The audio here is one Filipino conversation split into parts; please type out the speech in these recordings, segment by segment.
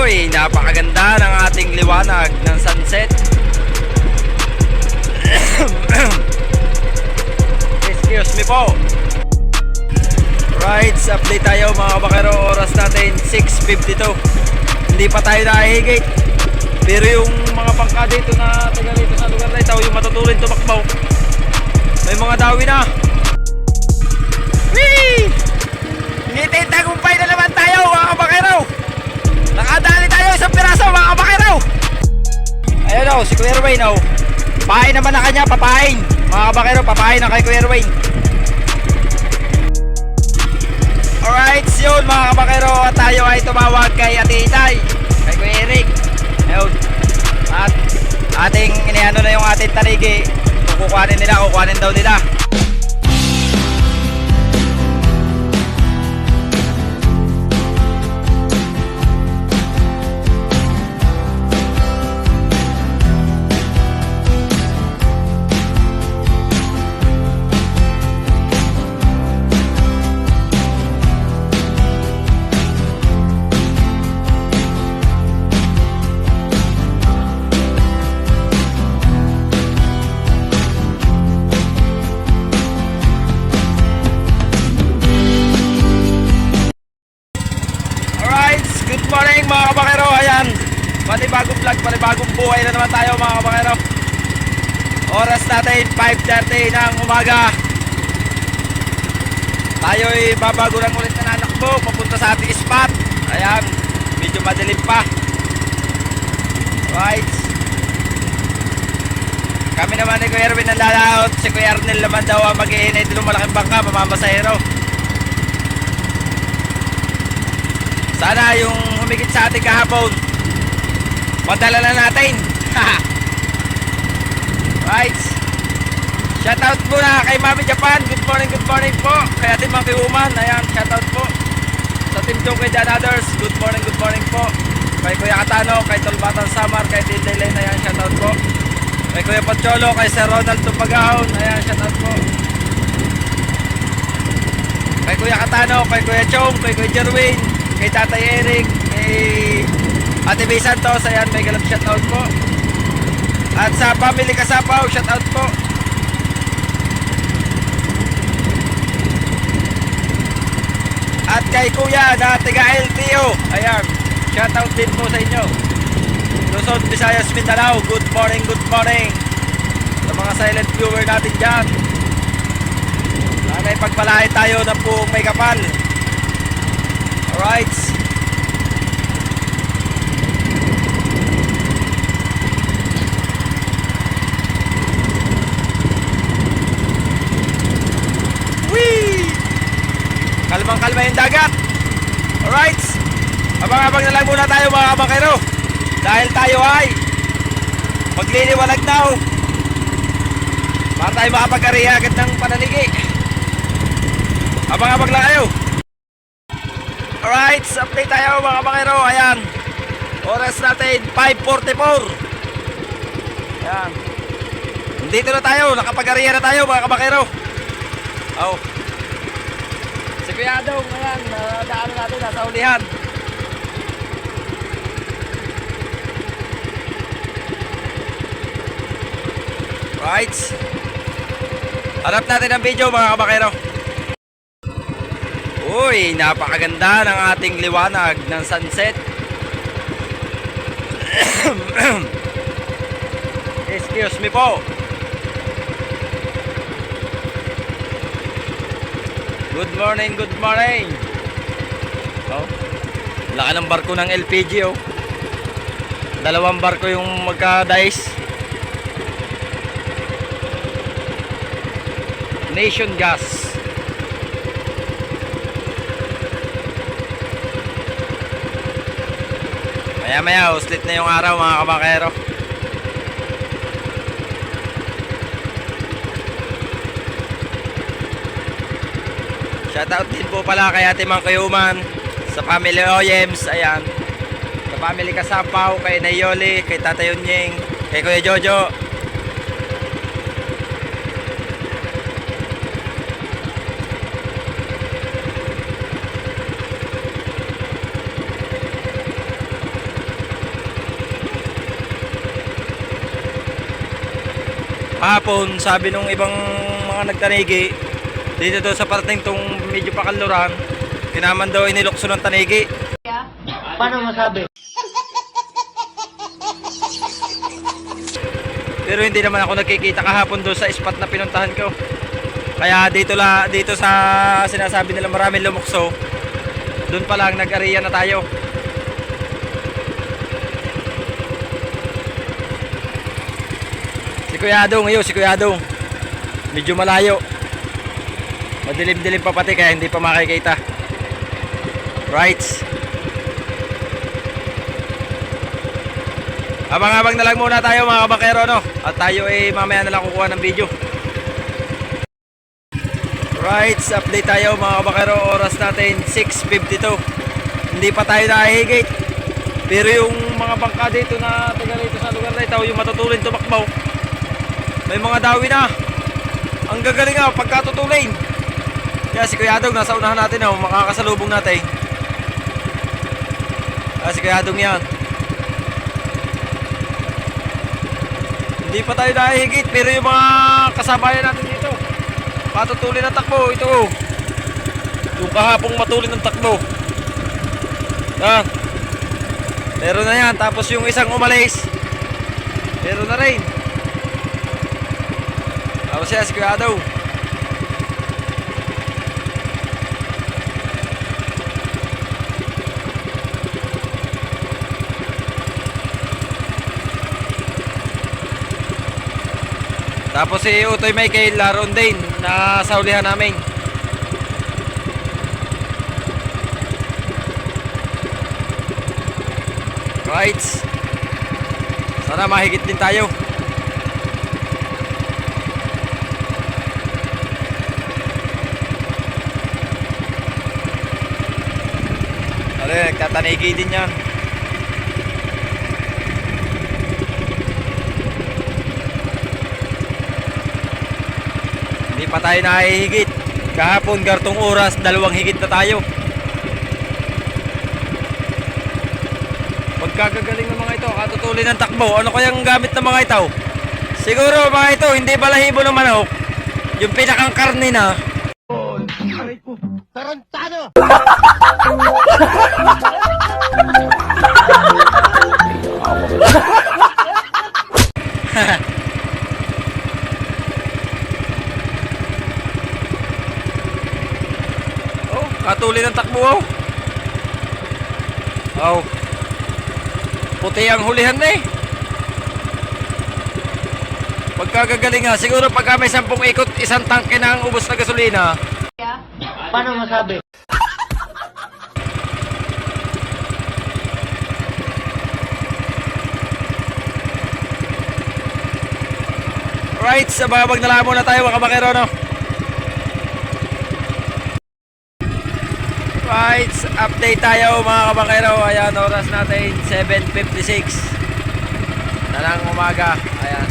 Uy, napakaganda ng ating liwanag ng sunset. Excuse me po. Rides, update tayo mga bakero. Oras natin 6:52. Hindi pa tayo nakahigit. Pero yung mga bangka dito na taga dito sa lugar na ito, yung matutulin tumakbaw, may mga dawi na. Whee! Ngitin tagumpay na naman tayo mga kabakero. Nakadali tayo isang piraso mga kabakero. Ayun o, si Kuya Erwin o. Papain naman na kanya, papain. Mga kabakero, papain na kay Kuya Erwin. Alright, yun mga kabakero. At tayo ay tumawag kay Ate Itay, kay Kuya Eric. Ayun. At ating iniano na yung ating tarigi. Kung kukuhanin daw nila. Good morning mga kabakero. Ayan, panibagong vlog, panibagong buhay na naman tayo mga kabakero. Oras natin 5:30 ng umaga. Tayo'y babago lang ulit na nanakbo papunta sa ating spot. Ayan, medyo madilim pa. Right. Kami naman ni Kuya Erwin ang lalaot. Si Kuya Arnel naman daw ang mag-iinay ng malaking bangka, mamamasahero. Sana yung humigit sa ating kahapon madala na natin. Right. Shoutout muna kay Mami Japan. Good morning po. Kay ating mga kiuman. Ayan, shoutout po sa Team Joke and others. Good morning po. Kay Kuya Katano, kay Tolbatan Samar, kay Tilday Lane. Ayan, shoutout po. Kay Kuya Pancholo, kay Sir Ronald Tupagahon. Ayan, shoutout po. Kay Kuya Katano, kay Kuya Chong, kay Kuya Jerwin, kay Tatay Eric, kay Ate May Santos. Ayan, may galap shoutout po. At sa family Kasapaw, shoutout po. At kay Kuya na tiga LTO, ayan, shoutout din po sa inyo. Luzon, Visayas, Mindanao, good morning. Sa mga silent viewer natin dyan, sana'y pagpalain tayo ng buong may kapal. Alright. Whee! Kalmang-kalma yung dagat. Alright. Abang-abang na lang muna tayo mga kabakero. Dahil tayo ay magliliwalag na para tayo makapag-ariya agad ng panaligi. Abang-abang lang kayo. Alright, update tayo mga kabakero. Ayan, oras natin 5:44. Ayan, dito na tayo, nakapag-ariya na tayo mga kabakero. Oh, si Kuya Adong, ayan, daan natin, nasa ulihan. Right, harap natin ang video mga kabakero. Uy, napakaganda ng ating liwanag ng sunset. Excuse me po. Good morning. Oh, laki ng barko ng LPG oh. Dalawang barko yung magka-dice. Nation Gas. Maya uslit na yung araw mga kabakero. Shoutout din po pala kay Ate Mang Kayuman, sa family Oyems, ayan, sa family Kasapaw, kay Nayoli, kay Tatay Unying, kay Kuya Jojo. Kahapon, sabi nung ibang mga nagtanigi, dito daw sa parating tong medyo pakanluran, kinaman daw inilukso ng tanigi. Paano masabi? Pero hindi naman ako nagkikita kahapon doon sa spot na pinuntahan ko. Kaya dito sa sinasabi nila maraming lumukso, doon pa lang nag-area na tayo. Si Kuya Adong, medyo malayo. Madilim-dilim pa pati kaya hindi pa makikita. Right. Abang-abang na lang muna tayo mga kabakero, no? At tayo mamaya na lang kukuha ng video. Right, update tayo mga kabakero. Oras natin 6:52. Hindi pa tayo nakahigit. Pero yung mga bangka dito na taga rito sa lugar na ito, yung matutulin tumakbaw, may mga dawi na. Ang gagaling nga pagkatutulin. Kaya si Kuya Adong nasa unahan natin, oh, makakasalubong natin. Si Kuya Adong yan. Hindi pa tayo nahihigit, pero yung mga kasabayan natin dito, patutulin ng takbo. Ito, oh. Yung kahapong matulin ng takbo. Yan. Meron na yan. Tapos yung isang umalis, meron na rin. Tapos siya, si Kuya Adong. Tapos si Utoy Michael laron din na saulihan namin. Right. Sana mahigit din tayo. Nagtatanigi din yan. Hindi pa tayo nakahihigit. Kahapon gartong oras, 2 higit na tayo. Pagkagagaling ng mga ito, katutulin ng takbo. Ano kayang gamit ng mga ito? Siguro mga ito, hindi balahibo ng manok. Yung pinakang karne na. Tarantado! Oh, katulin ng takbo, oh. Oh. Puti ang hulihan na eh. Pagkagagaling nga, siguro pagka may 10 ikot, isang tangke na ang ubos na gasolina. Paano masabi? Right, sa babag na lang muna tayo mga kabakero, no? Right, update tayo mga kabakero. Ayan, oras natin 7:56 na ng umaga. Ayan,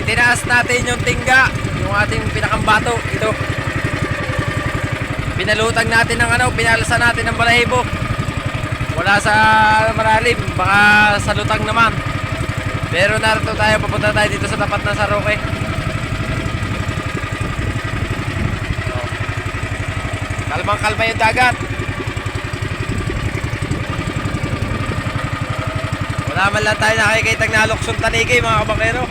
itinaas natin yung tingga, yung ating pinakambato. Ito, pinalutang natin ng ano, pinalasan natin ng balahibo. Wala sa malalim, baka sa lutang naman. Pero narito tayo, papunta tayo dito sa tapat na Saroque. Kalmang kalma yung dagat. Wala man lang tayo nakikitang naluksong tanigi mga kabakero.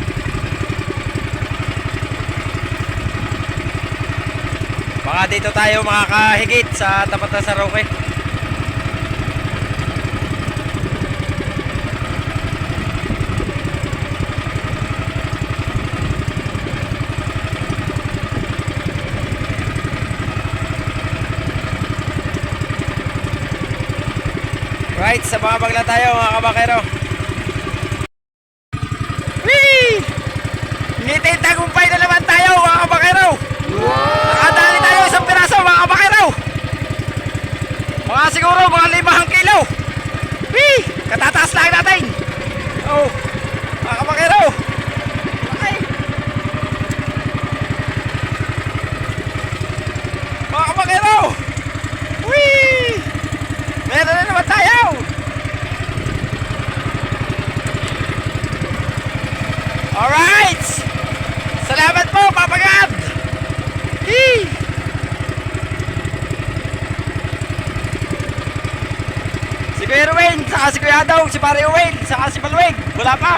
Baka dito tayo makakahigit sa tapat na Saroque. Right, sa mga bagla tayo mga kabakero. Whee! Ngitin tagumpay na naman tayo mga kabakero. Nakadali tayo isang piraso mga kabakero. Mga siguro mga 5 kilo. Whee! Katataas lang natin. Oh, mga kabakero. Okay. Mga kabakero. Whee! Meron na naman tayo. Alright, Kuya Erwin, saka si Kuya Adong, si Pare Owen, saka si Palweg. Wala pa.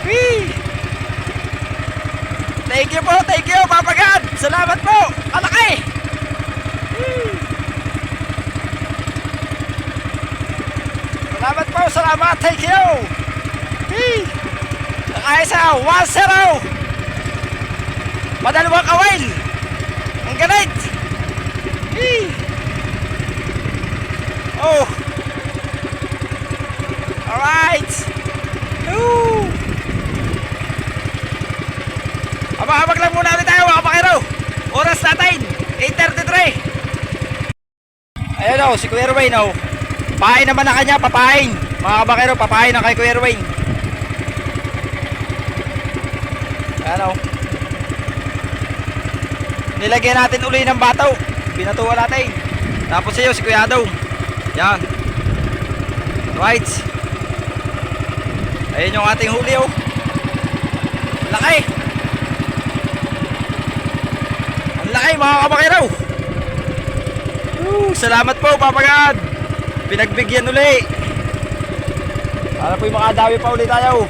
Whee! Thank you po, Papa God. Salamat po. Alaki. Salamat po, salamat. Thank you. Whee! Nakaisa, 1-0. Padalawang kawil. Ang galit. Whee! Oh. Alright. Woo! Habang lang muna ulit tayo mga pakero. Oras natin 8:33. Ayun o, si Kuya Erwin o. Pahain naman na kanya, papahain. Mga kabakero, papahain na kay Kuya Erwin. Ayan o. Nilagyan natin uli ng bataw. Binatuan natin. Tapos sa'yo si Kuya Adong. Yan. Right. Ayun yung ating huli o. Laki. Laki mga kabakero. Salamat po Papa God. Pinagbigyan uli. Para po'y makadawi pa uli tayo.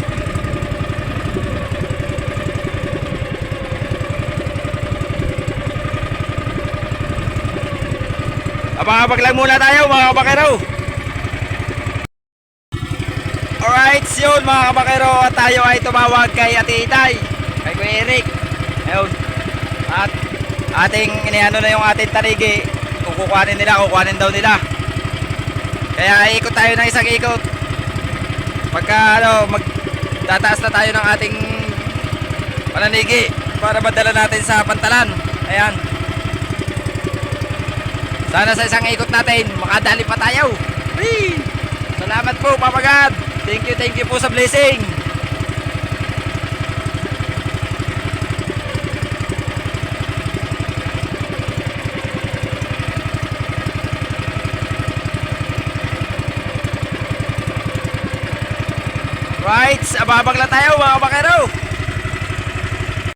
Abang-abang lang muna tayo mga kabakero. Alright, yun mga kabakero. At tayo ay tumawag kay Ate Itay, kay Kuya Eric. Ayun. At ating iniano na yung ating tarigi. Kung kukuhanin nila, kukuhanin daw nila. Kaya ikot tayo ng isang ikot. Pagka magtataas na tayo ng ating pananigi para madala natin sa pantalan. Ayan. Sana sa isang ikot natin makadali pa tayo. Whee! Salamat po Papa God. Thank you po sa blessing. Right, ababag lang tayo mga bakero.